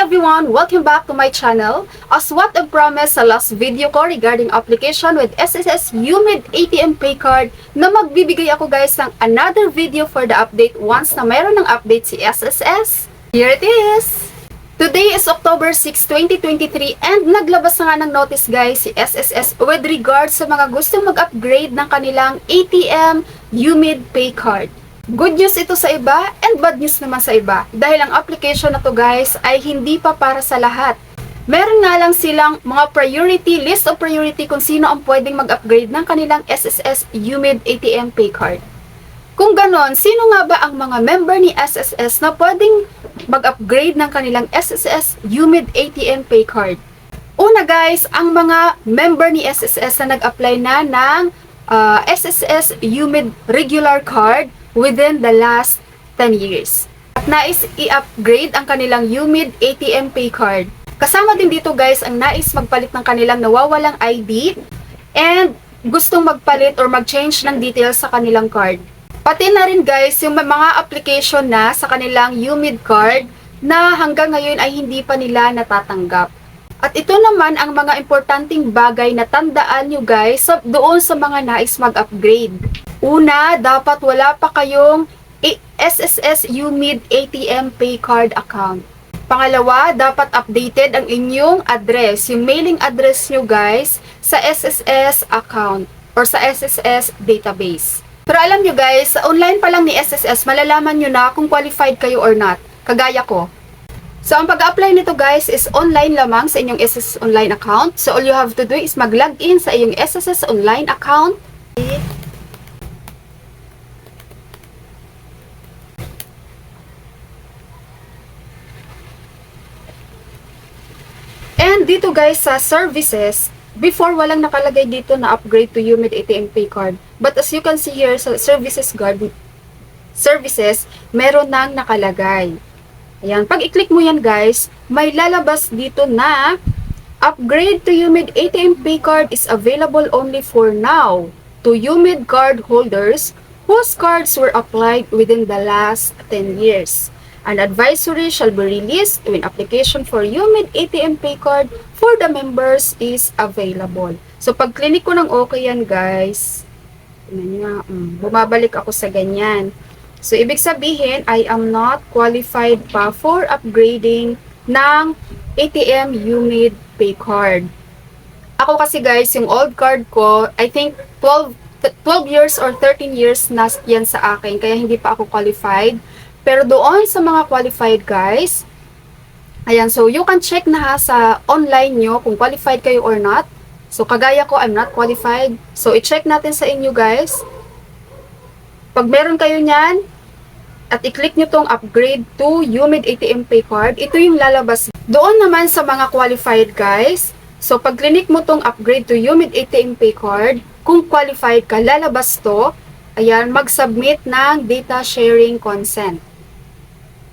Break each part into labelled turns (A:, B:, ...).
A: everyone! Welcome back to my channel. As what I promised sa last video ko regarding application with SSS UMID ATM Pay Card na magbibigay ako guys ng another video for the update once na mayroon ng update si SSS. Here it is! Today is October 6, 2023 and naglabas na nga ng notice guys si SSS with regards sa mga gustong mag-upgrade ng kanilang ATM UMID Pay Card. Good news ito sa iba and bad news naman sa iba dahil ang application na to guys ay hindi pa para sa lahat. Meron nga lang silang mga priority, list of priority kung sino ang pwedeng mag-upgrade ng kanilang SSS UMID ATM Pay Card. Kung ganon, sino nga ba ang mga member ni SSS na pwedeng mag-upgrade ng kanilang SSS UMID ATM Pay Card? Una guys, ang mga member ni SSS na nag-apply na ng SSS UMID regular card within the last 10 years. At nais i-upgrade ang kanilang UMID ATM Pay Card. Kasama din dito guys ang nais magpalit ng kanilang nawawalang ID and gustong magpalit or mag-change ng details sa kanilang card. Pati na rin guys yung mga application na sa kanilang UMID card na hanggang ngayon ay hindi pa nila natatanggap. At ito naman ang mga importanteng bagay na tandaan nyo guys doon sa mga nais mag-upgrade. Una, dapat wala pa kayong SSS UMID ATM Pay Card account. Pangalawa, dapat updated ang inyong address, yung mailing address nyo guys sa SSS account or sa SSS database. Pero alam nyo guys, sa online pa lang ni SSS, malalaman nyo na kung qualified kayo or not. Kagaya ko. So, ang pag-apply nito guys is online lamang sa inyong SSS online account. So, all you have to do is mag-login sa inyong SSS online account. And dito guys sa services, before walang nakalagay dito na upgrade to UMID ATM Pay Card. But as you can see here sa services, meron nang nakalagay. Ayan, pag i-click mo yan guys, may lalabas dito na upgrade to UMID ATM Pay Card is available only for now to UMID card holders whose cards were applied within the last 10 years. An advisory shall be released when application for UMID ATM Pay Card for the members is available. So, pag click ko ng okay yan guys, bumabalik ako sa ganyan. So, ibig sabihin, I am not qualified pa for upgrading ng ATM UMID Pay Card. Ako kasi guys, yung old card ko, I think 12 years or 13 years na yan sa akin, kaya hindi pa ako qualified. Pero doon sa mga qualified guys, ayan, so you can check na ha sa online nyo kung qualified kayo or not. So, kagaya ko, I'm not qualified. So, i-check natin sa inyo guys. Pag meron kayo niyan, at i-click nyo tong upgrade to UMID ATM Pay Card, ito yung lalabas. Doon naman sa mga qualified guys, so pag click mo tong upgrade to UMID ATM Pay Card, kung qualified ka, lalabas to, ayan, mag-submit ng data sharing consent.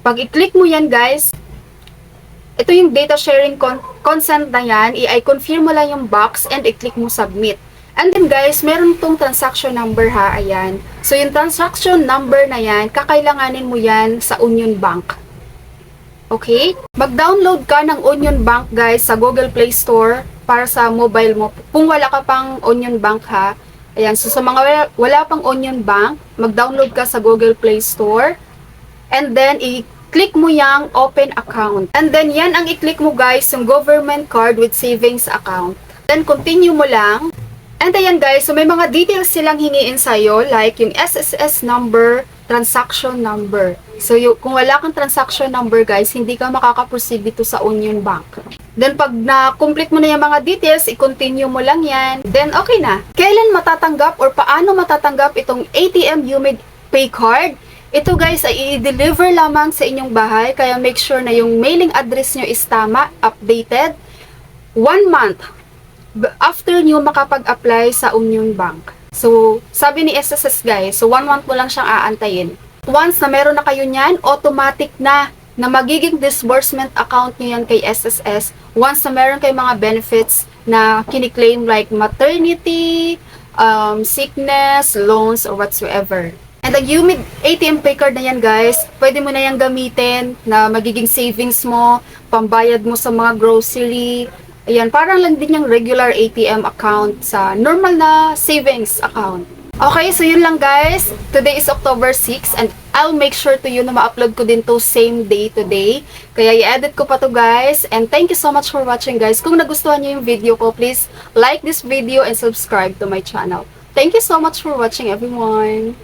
A: Pag i-click mo yan guys, ito yung data sharing consent na yan, i-confirm mo lang yung box and i-click mo submit. And then guys, meron tong transaction number ha, ayan. So yung transaction number na yan, kakailanganin mo yan sa Union Bank. Okay? Mag-download ka ng Union Bank guys sa Google Play Store para sa mobile mo. Kung wala ka pang Union Bank ha, ayan. So sa mga wala pang Union Bank, mag-download ka sa Google Play Store. And then i-click mo yung open account. And then yan ang i-click mo guys, yung government card with savings account. Then continue mo lang. And ayan guys, so may mga details silang hingiin sa'yo, like yung SSS number, transaction number. So kung wala kang transaction number guys, hindi ka makakaproceed dito sa Union Bank. Then pag na-complete mo na yung mga details, i-continue mo lang yan. Then okay na. Kailan matatanggap or paano matatanggap itong ATM UMID Pay Card? Ito guys ay i-deliver lamang sa inyong bahay, kaya make sure na yung mailing address nyo is tama, updated. 1 month after nyo makapag-apply sa Union Bank. So, sabi ni SSS guys, so 1 month mo lang siyang aantayin. Once na meron na kayo niyan, automatic na magiging disbursement account nyo yan kay SSS. Once na meron kayo mga benefits na kiniklaim like maternity, sickness, loans, or whatsoever. And ang UMID ATM Pay Card na yan guys, pwede mo na yan gamitin na magiging savings mo pambayad mo sa mga grocery. Ayan, parang lang din yung regular ATM account sa normal na savings account. Okay, so yun lang guys. Today is October 6 and I'll make sure to you na ma-upload ko din to same day today. Kaya i-edit ko pa to guys. And thank you so much for watching guys. Kung nagustuhan niyo yung video ko, please like this video and subscribe to my channel. Thank you so much for watching everyone.